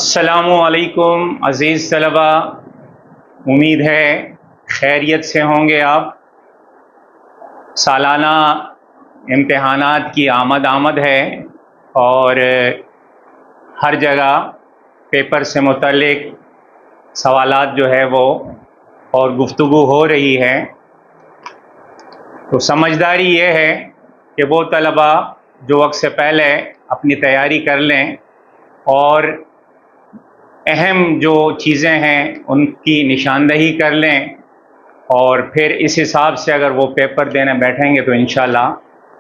अस्सलामु अलैकुम अज़ीज़ तलबा, उम्मीद है खैरियत से होंगे आप। सालाना इम्तहानात की आमद है और हर जगह पेपर से मुतल्लिक सवालात जो है वो और गुफ्तगू हो रही है। तो समझदारी ये है कि वो तलबा जो वक्त से पहले अपनी तैयारी कर लें और अहम जो चीज़ें हैं उनकी निशानदही कर लें और फिर इस हिसाब से अगर वो पेपर देने बैठेंगे तो इंशाल्लाह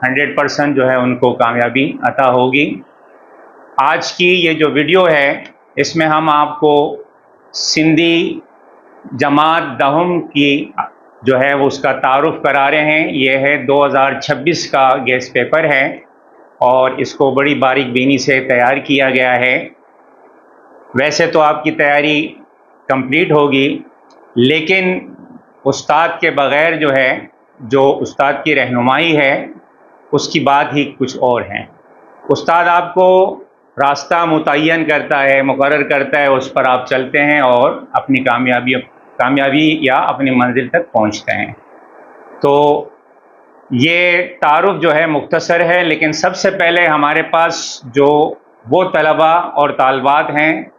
100% जो है उनको कामयाबी अता होगी। आज की ये जो वीडियो है इसमें हम आपको सिंधी जमात दहम की जो है वो उसका तारुफ करा रहे हैं। ये है 2026 का गेस्ट पेपर है और इसको बड़ी बारीक बीनी से तैयार किया गया है। वैसे तो आपकी तैयारी कंप्लीट होगी, लेकिन उस्ताद के बग़ैर जो है, जो उस्ताद की रहनुमाई है उसकी बात ही कुछ और है। उस्ताद आपको रास्ता मुतय्यन करता है, मुकर्रर करता है, उस पर आप चलते हैं और अपनी कामयाबी या अपनी मंजिल तक पहुंचते हैं। तो ये तारुफ जो है मुख्तसर है, लेकिन सबसे पहले हमारे पास जो वो तलबा और तालबात हैं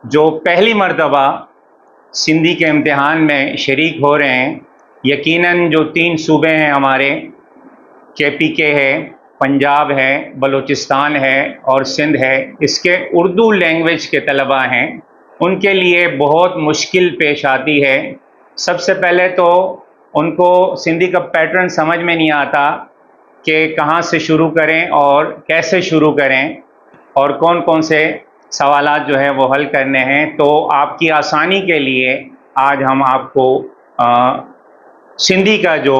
जो पहली मर्तबा सिंधी के इम्तिहान में शरीक हो रहे हैं, यकीनन जो 3 सूबे हैं हमारे, KPK है, पंजाब है, बलूचिस्तान है और सिंध है, इसके उर्दू लैंग्वेज के तलबा हैं, उनके लिए बहुत मुश्किल पेश आती है। सबसे पहले तो उनको सिंधी का पैटर्न समझ में नहीं आता कि कहाँ से शुरू करें और कैसे शुरू करें और कौन कौन से सवालात जो है वो हल करने हैं। तो आपकी आसानी के लिए आज हम आपको सिंधी का जो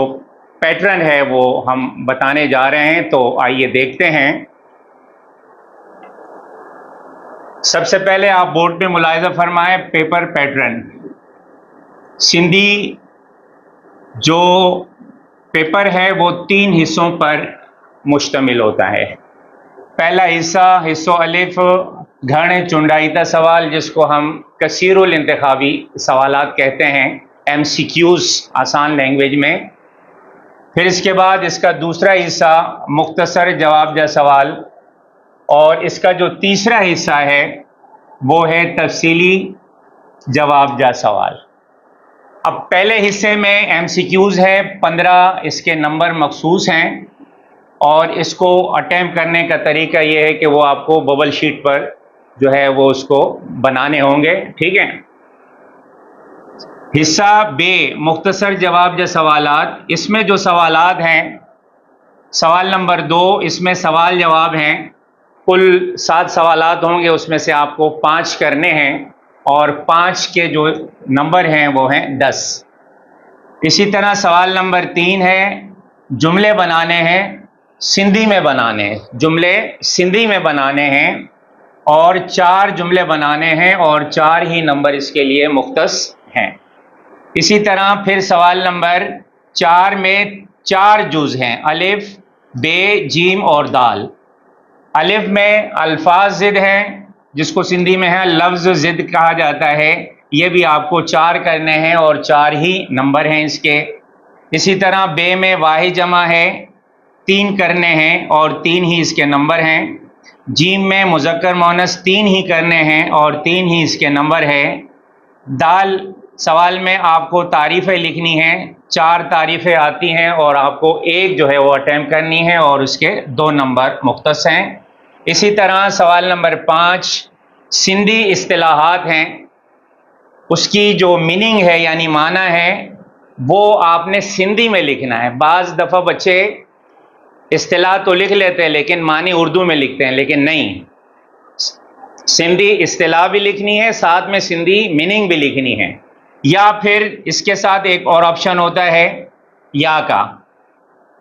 पैटर्न है वो हम बताने जा रहे हैं। तो आइए देखते हैं। सबसे पहले आप बोर्ड पे मुलाहिजा फरमाएं पेपर पैटर्न। सिंधी जो पेपर है वो 3 हिस्सों पर मुश्तमिल होता है। पहला हिस्सा अलिफ घणे चुंडाईता सवाल, जिसको हम कसीरुल इंतखाबी सवालात कहते हैं, MCQs आसान लैंग्वेज में। फिर इसके बाद इसका दूसरा हिस्सा मुख्तसर जवाब जा सवाल और इसका जो तीसरा हिस्सा है वो है तफसीली जवाब जा सवाल। अब पहले हिस्से में MCQs है, 15 इसके नंबर मखसूस हैं और इसको अटैम्प्ट करने का तरीका ये है कि वो आपको बबल शीट पर जो है वो उसको बनाने होंगे, ठीक है। हिस्सा बे मुख्तसर जवाब जा सवालात, इसमें जो सवालात हैं, सवाल नंबर 2 इसमें सवाल जवाब हैं। कुल 7 सवालात होंगे, उसमें से आपको 5 करने हैं और 5 के जो नंबर हैं वो हैं 10। इसी तरह सवाल नंबर 3 है जुमले बनाने हैं, सिंधी में बनाने हैं, जुमले सिंधी में बनाने हैं और 4 जुमले बनाने हैं और 4 ही नंबर इसके लिए मुख्तस हैं। इसी तरह फिर सवाल नंबर 4 में 4 जुज हैं, अलिफ, बे, जीम और दाल। अलिफ में अल्फाज ज़िद हैं, जिसको सिंधी में है लफ्ज़ ज़िद कहा जाता है, ये भी आपको 4 करने हैं और 4 ही नंबर हैं इसके। इसी तरह बे में वाहिद जमा है, 3 करने हैं और 3 ही इसके नंबर हैं। जीम में मुज़क्कर मुअन्नस 3 ही करने हैं और 3 ही इसके नंबर है। दाल सवाल में आपको तारीफ़ें लिखनी हैं, 4 तारीफ़ें आती हैं और आपको 1 जो है वो अटैम्प्ट करनी है और उसके 2 नंबर मुख्तस हैं। इसी तरह सवाल नंबर 5 सिंधी इस्तिलाहात हैं, उसकी जो मीनिंग है यानी माना है वो आपने सिंधी में लिखना है। बाज़ दफ़ा बच्चे इस्तिलाह तो लिख लेते हैं लेकिन मानी उर्दू में लिखते हैं, लेकिन नहीं, सिंधी इस्तिलाह भी लिखनी है, साथ में सिंधी मीनिंग भी लिखनी है। या फिर इसके साथ एक और ऑप्शन होता है या का।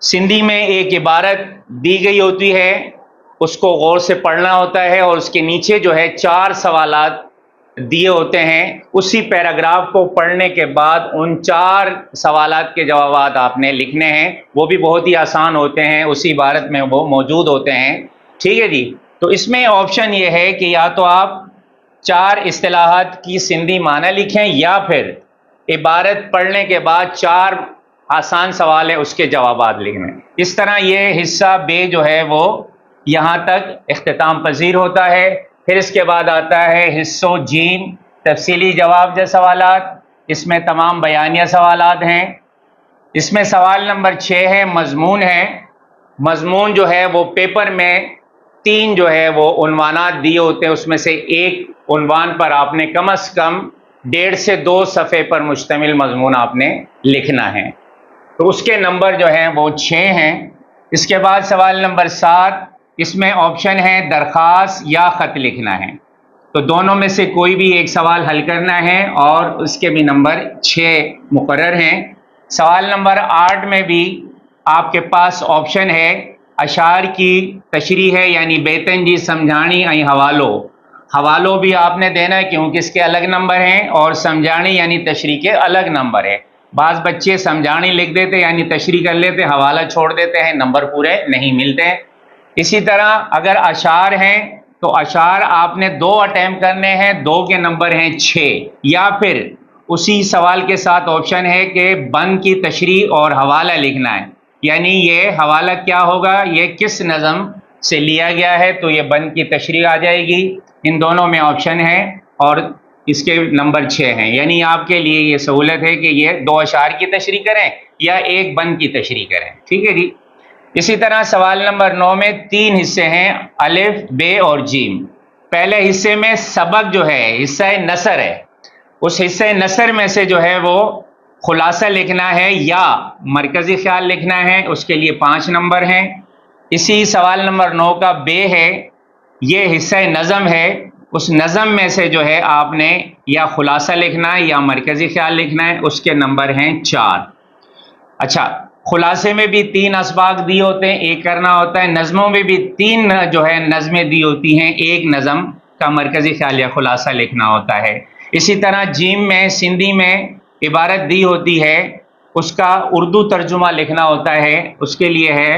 सिंधी में एक इबारत दी गई होती है, उसको गौर से पढ़ना होता है और उसके नीचे जो है 4 सवालात दिए होते हैं। उसी पैराग्राफ को पढ़ने के बाद उन 4 सवालात के जवाब आपने लिखने हैं, वो भी बहुत ही आसान होते हैं, उसी इबारत में वो मौजूद होते हैं, ठीक है जी। तो इसमें ऑप्शन ये है कि या तो आप 4 اصطلاحات کی سندھی معنی لکھیں یا پھر عبارت پڑھنے کے بعد 4 آسان سوال ہے اس کے جوابات لکھیں۔ اس طرح یہ حصہ بے جو ہے وہ یہاں تک اختتام پذیر ہوتا ہے۔ پھر اس کے بعد آتا ہے حصوں جیم، تفصیلی جواب جیسے سوالات، اس میں تمام بیانیہ سوالات ہیں۔ اس میں سوال نمبر 6 ہے مضمون ہے۔ مضمون جو ہے وہ پیپر میں 3 جو ہے وہ عنوانات دیے ہوتے ہیں، اس میں سے ایک عنوان پر آپ نے کم از کم 1.5 سے 2 صفحے پر مشتمل مضمون آپ نے لکھنا ہے، تو اس کے نمبر جو ہیں وہ 6 ہیں۔ اس کے بعد سوال نمبر 7، اس میں آپشن ہے درخواست یا خط لکھنا ہے، تو دونوں میں سے کوئی بھی ایک سوال حل کرنا ہے اور اس کے بھی نمبر 6 مقرر ہیں۔ سوال نمبر 8 میں بھی آپ کے پاس آپشن ہے اشعار کی تشریح ہے، یعنی بیتن جی سمجھانی ای حوالو بھی آپ نے دینا ہے کیونکہ اس کے الگ نمبر ہیں، اور سمجھانی یعنی تشریح کے الگ نمبر ہے۔ بعض بچے سمجھانی لکھ دیتے یعنی تشریح کر لیتے، حوالہ چھوڑ دیتے ہیں، نمبر پورے نہیں ملتے۔ اسی طرح اگر اشعار ہیں تو اشعار آپ نے 2 اٹیمپٹ کرنے ہیں، 2 کے نمبر ہیں 6، یا پھر اسی سوال کے ساتھ آپشن ہے کہ بند کی تشریح اور حوالہ لکھنا ہے، یعنی یہ حوالہ کیا ہوگا، یہ کس نظم سے لیا گیا ہے، تو یہ بند کی تشریح آ جائے گی۔ ان دونوں میں آپشن ہے اور اس کے نمبر 6 ہیں، یعنی آپ کے لیے یہ سہولت ہے کہ یہ 2 اشعار کی تشریح کریں یا ایک بند کی تشریح کریں، ٹھیک ہے جی۔ اسی طرح سوال نمبر 9 میں 3 حصے ہیں، الف، بے اور جیم۔ پہلے حصے میں سبق جو ہے حصہ نثر ہے، اس حصہ نثر میں سے جو ہے وہ خلاصہ لکھنا ہے یا مرکزی خیال لکھنا ہے، اس کے لیے 5 نمبر ہیں۔ اسی سوال نمبر 9 کا بے ہے، یہ حصہ نظم ہے، اس نظم میں سے جو ہے آپ نے یا خلاصہ لکھنا ہے یا مرکزی خیال لکھنا ہے، اس کے نمبر ہیں 4۔ اچھا، خلاصے میں بھی 3 اسباق دی ہوتے ہیں، ایک کرنا ہوتا ہے۔ نظموں میں بھی 3 جو ہے نظمیں دی ہوتی ہیں، ایک نظم کا مرکزی خیال یا خلاصہ لکھنا ہوتا ہے۔ اسی طرح جیم میں سندھی میں عبارت دی ہوتی ہے، اس کا اردو ترجمہ لکھنا ہوتا ہے، اس کے لیے ہے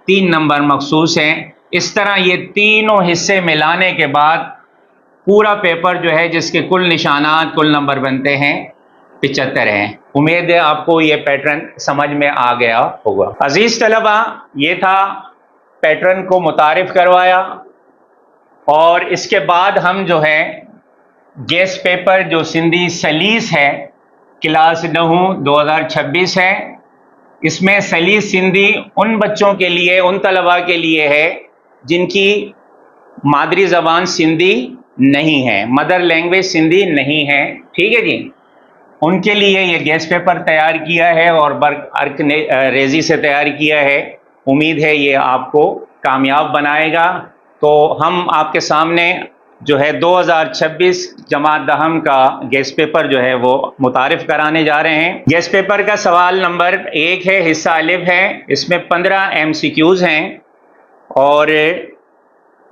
3 نمبر مخصوص ہیں۔ اس طرح یہ تینوں حصے ملانے کے بعد پورا پیپر جو ہے جس کے کل نشانات کل نمبر بنتے ہیں 75 ہیں۔ امید ہے آپ کو یہ پیٹرن سمجھ میں آ گیا ہوگا۔ عزیز طلبہ، یہ تھا پیٹرن کو متعارف کروایا، اور اس کے بعد ہم جو ہے گیس پیپر جو سندھی سلیس ہے کلاس 9 2026 ہے، اس میں سلیس سندھی ان بچوں کے لیے، ان طلباء کے لیے ہے جن کی مادری زبان سندھی نہیں ہے، مدر لینگویج سندھی نہیں ہے، ٹھیک ہے جی۔ ان کے لیے یہ گیس پیپر تیار کیا ہے اور برق ریزی سے تیار کیا ہے، امید ہے یہ آپ کو کامیاب بنائے گا۔ تو ہم آپ کے سامنے جو ہے 2026 جماعت دہم کا گیس پیپر جو ہے وہ متعارف کرانے جا رہے ہیں۔ گیس پیپر کا سوال نمبر 1 ہے، حصہ الف ہے، اس میں 15 MCQs ہیں اور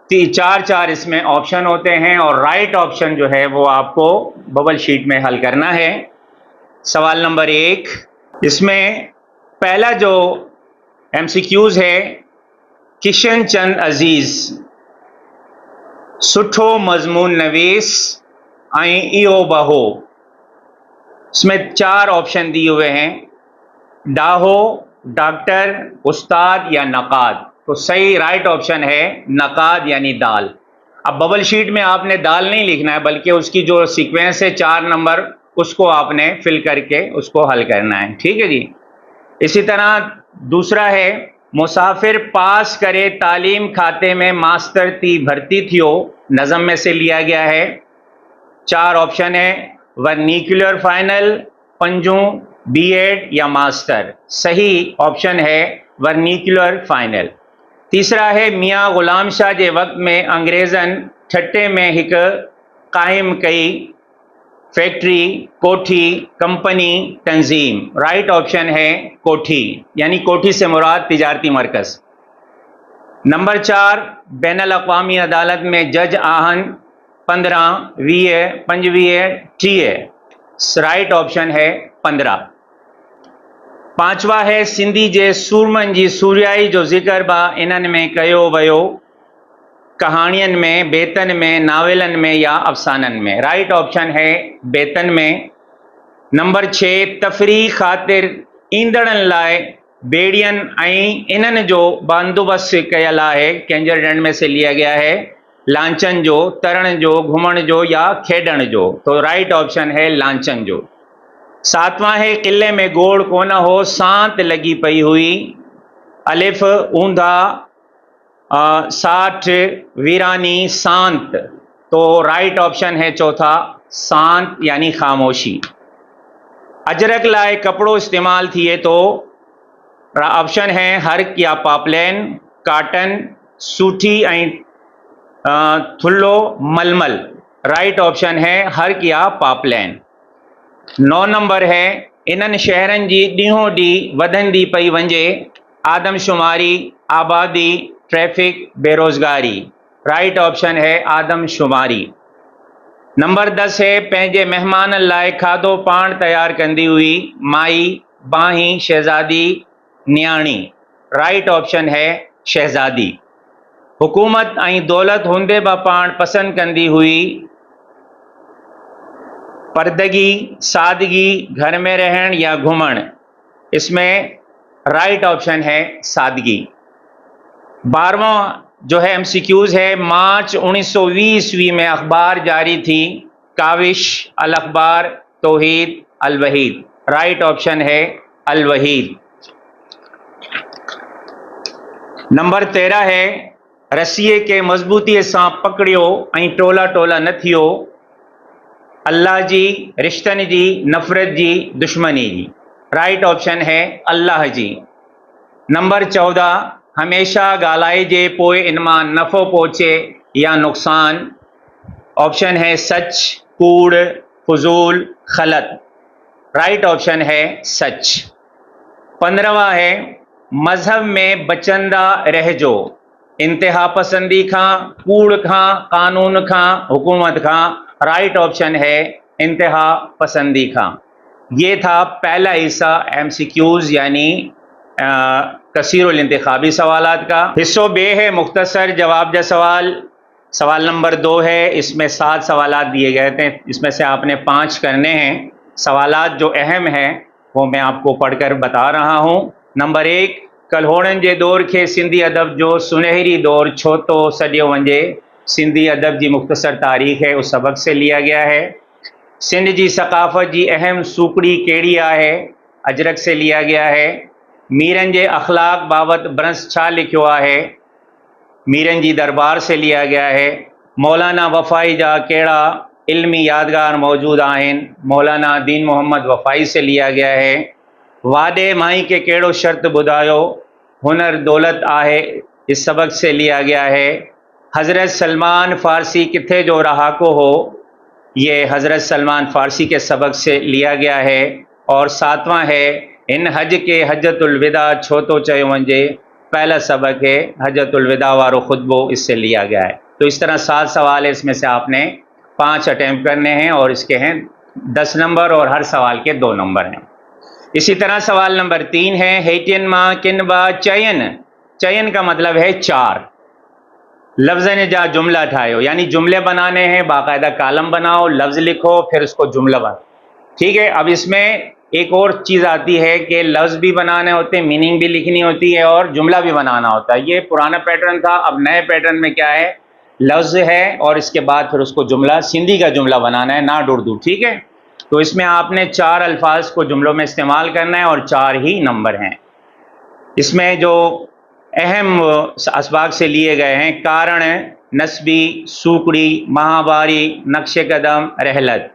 4 اس میں آپشن ہوتے ہیں، اور رائٹ آپشن جو ہے وہ آپ کو ببل شیٹ میں حل کرنا ہے۔ سوال نمبر 1، اس میں پہلا جو MCQs ہے، کشن چند عزیز سٹھو مضمون نویس ایو بہو، اس میں 4 آپشن دیے ہوئے ہیں، ڈاہو، ڈاکٹر، استاد یا نقاد، تو صحیح رائٹ آپشن ہے نقاد یعنی دال۔ اب ببل شیٹ میں آپ نے دال نہیں لکھنا ہے بلکہ اس کی جو سیکوینس ہے 4 نمبر اس کو آپ نے فل کر کے اس کو حل کرنا ہے، ٹھیک ہے جی۔ اسی طرح دوسرا ہے، مسافر پاس کرے تعلیم کھاتے میں ماسٹر تی بھرتی تھیو، نظم میں سے لیا گیا ہے۔ 4 آپشن ہے، ورنیکولر فائنل، پنجوں، BEd یا ماسٹر، صحیح آپشن ہے ورنیکولر فائنل۔ تیسرا ہے، میاں غلام شاہ جے وقت میں انگریزن ٹھٹے میں ہک قائم کئی فیکٹری، کوٹھی، کمپنی، تنظیم، رائٹ آپشن ہے کوٹھی، یعنی کوٹھی سے مراد تجارتی مرکز۔ نمبر 4، بین الاقوامی عدالت میں جج آہن 15، 20، 25، 30، رائٹ آپشن ہے 15۔ 5واں ہے، سندھی جے سورمن جی سوریائی جو ذکر با انن میں کیو ویو، कहानियन में, बेतन में, नावलन में या अफसानन में। राइट ऑप्शन है बेतन में। नंबर 6, तफरी ख़ातिर ईंदड़नि लाइ बेड़ियन ऐं इन्हनि जो बंदोबस्तु कयल आहे। कैंजर डंड में से लिया गया है। लांचन जो, तरण जो, घुमण जो या खेडण जो। तो राइट ऑप्शन है लांचन जो। 7वां है किले में गोड़ कोन हो, सांत लगी पई हुई। अलिफ ऊंधा, 60 वीरानी, शांत। तो राइट ऑप्शन है चौथा शांत यानी खामोशी। अजरक लाए कपड़ो इस्तेमाल थिए तो ऑप्शन है हर्क या पापलैन, काटन, सूठी ऐं थुल्लो, मलमल। राइट ऑप्शन है हर्क या पापलैन। 9 नंबर है इन्हनि शहरनि जी ॾींहों ॾींहुं वधंदी पई वञे आदमशुमारी, आबादी, ट्रैफिक, बेरोज़गारी। राइट ऑप्शन है आदमशुमारी। नंबर 10 है पंहिंजे महिमाननि लाइ खाधो पाण तयारु कंदी हुई माई, बाही, शहज़ादी, न्याणी। राइट ऑप्शन है शहज़ादी। हुकूमत ऐं दौलत हूंदे बि पाण पसंदि कंदी हुई पर्दगी, सादगी, घर में रहन या घुमण। इसमें राइट ऑप्शन है सादगी। 12वां जो है एमसीक्यूज है, मार्च 1920 ईस्वी में अखबार जारी थी काविश, अल अखबार, तौहीद, अल वहीद। राइट ऑप्शन है अल वहीद। नंबर 13 है रस्सीअ के मज़बूतीअ सां पकड़ियो ऐं टोला टोला न थियो। अल्लाह जी, रिश्तनि जी, नफ़रत जी, दुश्मनी जी। राइट ऑप्शन है अल्लाह जी। नंबर 14, हमेशा ॻाल्हाइजे पोइ इन मां नफ़ो पहुचे या नुक़सान। ऑप्शन है सच, कूड़, फजूल, गलत। राइट ऑप्शन है सच। 15वां है मज़हब में बचंदा रहजो, इंतहा पसंदी खां, कूड़ खां, कानून खां, हुकूमत खां। राइट ऑप्शन है इंतहा पसंदी खां। ये था पहला हिस्सा एमसीक्यूज यानी कसीरुल इंतखाबी सवालात का। हिस्सो बे है मुख्तसर जवाब जा सवाल। सवाल नंबर 2 है, इसमें 7 सवालात दिए गए थे, इसमें से आपने 5 करने हैं। सवालात जो अहम हैं वो मैं आपको पढ़कर बता रहा हूँ। नंबर 1, कल्होड़नि जे दौर खे सिंधी अदब जो सुनहरी दौर छो तो सॾियो वञे। सिंधी अदब जी मुख्तसर तारीख़ है, उस सबक से लिया गया है। सिंध जी सकाफ़त जी अहम सूकड़ी कहिड़ी आहे, अजरक से लिया गया है। मीरनि जे अखलाक बाबत ब्रंस छा लिखियो आहे, मीरनि जी दरबार से लिया गया है। मौलाना वफ़ाई जा कहिड़ा इल्मी यादगार मौजूद आहिनि, मौलाना दीन मोहम्मद वफ़ाई से लिया गया है। वादे माई के कहिड़ो शर्त ॿुधायो, हुनर दौलत आहे, इस सबक से लिया गया है। हज़रत सलमान फ़ारसी किथे जो रहाको हो, ये हज़रत सलमान फ़ारसी के सबक से लिया गया है। और 7वां है इन हज के हजतुल विदा छो तो चयो वञे, पहला सबक है हजतुल विदा वारो खुतबो, इससे लिया गया है। तो इस तरह 7 सवाल है, इसमें से आपने 5 अटैम्प्ट करने हैं और इसके हैं 10 नंबर और हर सवाल के 2 नंबर हैं। इसी तरह सवाल नंबर 3 है हेटियन मां किन बा चयन। चयन का मतलब है 4 लफ्ज़न जा जुमला ठायो, यानी जुमले बनाने हैं, बाकायदा कालम बनाओ, लफ्ज़ लिखो, फिर उसको जुमला बनाओ। ठीक है। अब इसमें एक और चीज़ आती है कि लफ्ज़ भी बनाने होते हैं, मीनिंग भी लिखनी होती है और जुमला भी बनाना होता है। ये पुराना पैटर्न था। अब नए पैटर्न में क्या है, लफ्ज़ है और इसके बाद फिर उसको जुमला, सिंधी का जुमला बनाना है, ना उर्दू। ठीक है। तो इसमें आपने 4 अल्फाज को जुमलों में इस्तेमाल करना है और 4 ही नंबर हैं। इसमें जो अहम असबाब से लिए गए हैं, कारण, नस्बी, सूकड़ी, महावारी, नक्श कदम, रहलत।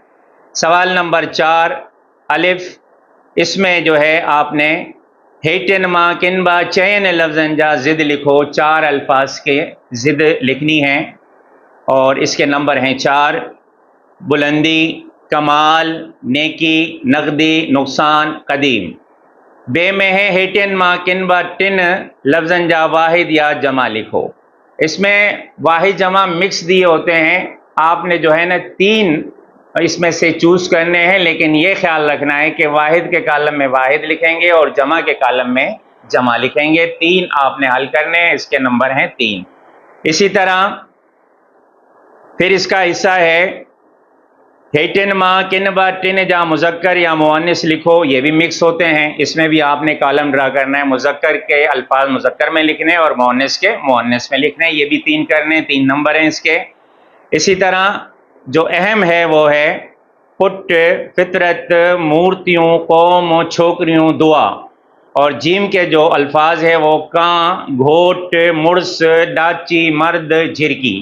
सवाल नंबर 4 अलिफ, इसमें जो है आपने हेटियन मां किन बा चयन लफ्ज़न जा ज़िद लिखो। 4 अल्फाज के ज़िद लिखनी है और इसके नंबर हैं 4। बुलंदी, कमाल, नेकी, नकदी, नुकसान, कदीम। बे में है हेटियन मां किन बा टिन लफ्ज़न जा वाहिद या जमा लिखो। इसमें वाहिद जमा मिक्स दिए होते हैं, आपने जो है ना 3 इसमें से चूज़ करने हैं, लेकिन ये ख्याल रखना है कि वाहिद के कालम में वाहिद लिखेंगे और जमा के कालम में जमा लिखेंगे। 3 आपने हल करने हैं, इसके नंबर हैं 3। इसी तरह फिर इसका हिस्सा है हेटिन माँ किन ब टिन जा मुजक्कर या मुअन्निस लिखो, ये भी मिक्स होते हैं। इसमें भी आपने कॉलम ड्रा करना है, मुजक्कर के अल्फाज मुजक्कर में लिखने और मुअन्निस के मुअन्निस में लिखने। ये भी 3 करने, 3 नंबर हैं इसके। इसी तरह जो अहम है वो है पुट, फितरत, मूर्तियों, कौम, छोकरियों, दुआ। और जीम के जो अल्फाज है वो कां, घोट, मुर्स, डाची, मर्द, झिरकी।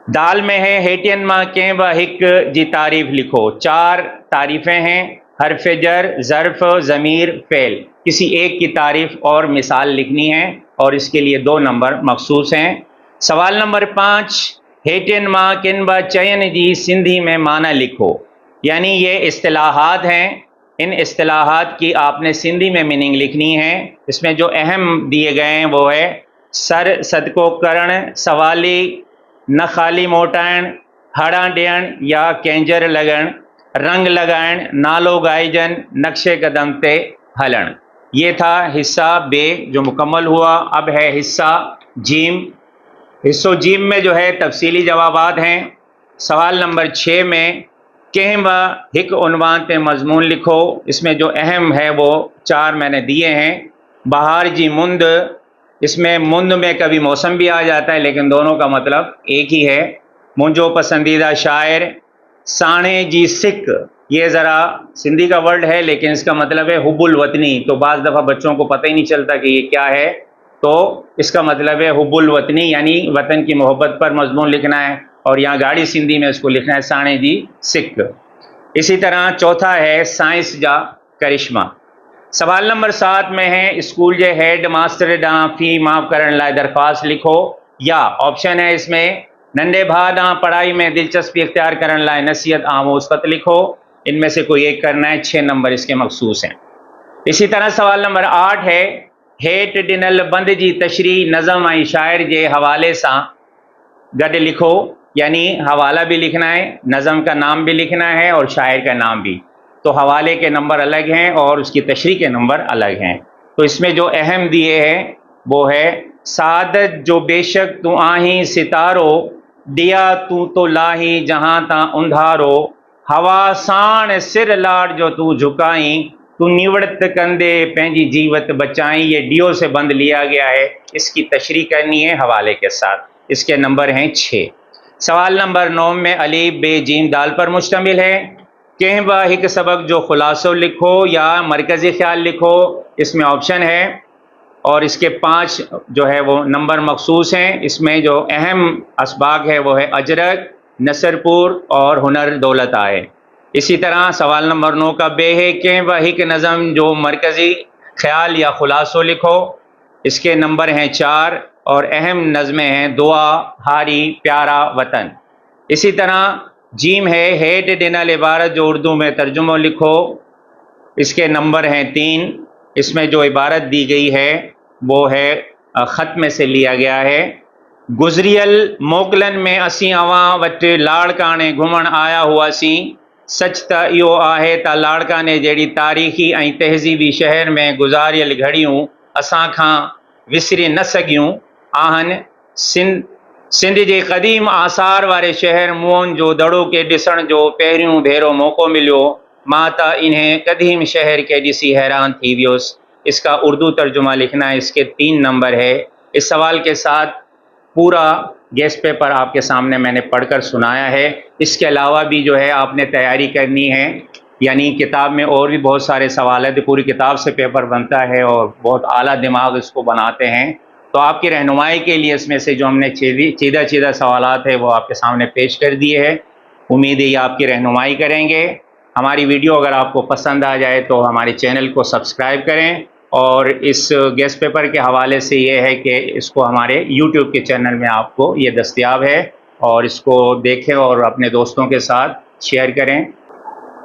दाल में है हेटियन माँ के व हिक जी तारीफ लिखो। 4 तारीफ़ें हैं, हरफ जर, ज़र्फ़, ज़मीर, फ़ेल। किसी एक की तारीफ और मिसाल लिखनी है और इसके लिए 2 नंबर मखसूस हैं। सवाल नंबर 5, हेटियन माँ किन व चयन जी सिंधी में माना लिखो। यानी ये इस्तिलाहात हैं, इन इस्तिलाहात की आपने सिंधी में मीनिंग लिखनी है। इसमें जो अहम दिए गए हैं वो है सर सदको करण, सवाली, न खाली मोटाइण, हड़ा ॾियण या कैंजर लगण, रंग लगाइण, नालो गाइजन, नक्शे कदम ते हलण। ये था हिस्सा बे जो मुकम्मल हुआ। अब है हिस्सा जीम। हिस्सो जीम में जो है तफसीली जवाबात हैं। सवाल नंबर 6 में कंहिं व हिक उन्वान ते मजमून लिखो। इसमें जो अहम है वो 4 मैंने दिए हैं। बहार जी मुंद, इसमें मुंद में कभी मौसम भी आ जाता है लेकिन दोनों का मतलब एक ही है। मुंजो पसंदीदा शायर, साणे जी सिक, ये ज़रा सिंधी का वर्ड है लेकिन इसका मतलब है हुब्बुल वतनी। तो बाज़ दफ़ा बच्चों को पता ही नहीं चलता कि ये क्या है, तो इसका मतलब है हुब्बुल वतनी, यानी वतन की मोहब्बत पर मजमून लिखना है। और यहाँ गाड़ी सिंधी में इसको लिखना है साणे जी सिक। इसी तरह चौथा है साइंस जा करिश्मा। सवाल नंबर 7 में है स्कूल जे हेड मास्टर ॾांहुं फ़ी माफ़ करण लाइ दरख्वास्त लिखो। या ऑप्शन है इसमें नंढे भाउ ॾांहुं पढ़ाई में दिलचस्पी इख्तियार करण लाइ नसीहत आमोज़ ख़त लिखो। इनमें से कोई एक करना है, 6 नंबर इसके मखसूस हैं। इसी तरह सवाल नंबर 8 है हेठि ॾिनल बंद जी तशरीह नज़म ऐं शाइर जे हवाले सां गॾु लिखो। यानी हवाला भी लिखना है, नज़म का नाम भी लिखना है और शायर का नाम भी। तो हवाले के नंबर अलग हैं और उसकी तशरीह के नंबर अलग हैं। तो इसमें जो अहम दिए हैं वो है सादत जो बेशक तू आही सितारो, दिया तू तो लाही जहां ता उंधारो, हवा साण सिर लाड़ जो तू झुकाई, तू निवड़त कंदे पंहिंजी जीवत बचाई। ये डियो से बंद लिया गया है, इसकी तशरीह करनी है हवाले के साथ। इसके नंबर हैं 6। सवाल नंबर 9 में अलीफ बे जीम दाल पर मुश्तमिल है। कंहिं व हिक सबक जो खुलासो लिखो या मरकज़ी ख्याल लिखो। इसमें ऑप्शन है और इसके 5 जो है वो नंबर मखसूस हैं। इसमें जो अहम असबाक है वो है अजरक, नसरपुर और हुनर दौलत आए। इसी तरह सवाल नंबर 9 का बे है कंहिं व हिक नज़म जो मरकज़ी ख्याल या खुलासो लिखो। इसके नंबर हैं 4 और अहम नज़में हैं दुआ, हारी, प्यारा, वतन। इसी तरह जीम है हेठ ॾिनल इबारत जो उर्दू में तर्जुमो लिखो। इसके नंबर हैं 3। इसमें जो इबारत दी गई है वो है ख़त में से लिया गया है। गुज़रियल मोकलन में असीं अवां वटि लाड़काने घुमण आया हुआसीं। सच त इहो आहे त लाड़काने जहिड़ी तारीख़ी ऐं तहज़ीबी शहर में गुज़ारियल घड़ियूं असां खां विसरी न सघियूं आहिनि। सिंध जे क़दीम आसार वारे शहर मुअन जो दड़ो के ॾिसण जो पहिरियों भेरो मौक़ो मिलियो। मां त इन्हें क़दीम शहर के ॾिसी हैरान थी वियुसि। इसका उर्दू तर्जुमा लिखना है, इसके 3 नंबर है। इस सवाल के साथ पूरा गेस्ट पेपर आपके सामने मैंने पढ़कर सुनाया है। इसके अलावा भी जो है आपने तैयारी करनी है, यानी किताब में और भी बहुत सारे सवाल हैं। तो पूरी किताब से पेपर बनता है और बहुत आला दिमाग इसको बनाते हैं। तो आपकी रहनुमाई के लिए इसमें से जो हमने चीदा सवालात है वो आपके सामने पेश कर दिए हैं। उम्मीद है ये आपकी रहनुमाई करेंगे। हमारी वीडियो अगर आपको पसंद आ जाए तो हमारे चैनल को सब्सक्राइब करें। और इस गेस्ट पेपर के हवाले से ये है कि इसको हमारे YouTube के चैनल में आपको ये दस्तयाब है और इसको देखें और अपने दोस्तों के साथ शेयर करें।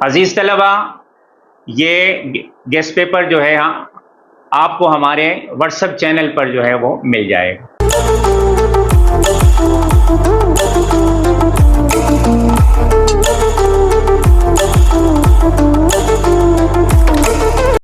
अज़ीज़ तलबा, ये गेस्ट पेपर जो है आपको हमारे व्हाट्सएप चैनल पर जो है वो मिल जाएगा।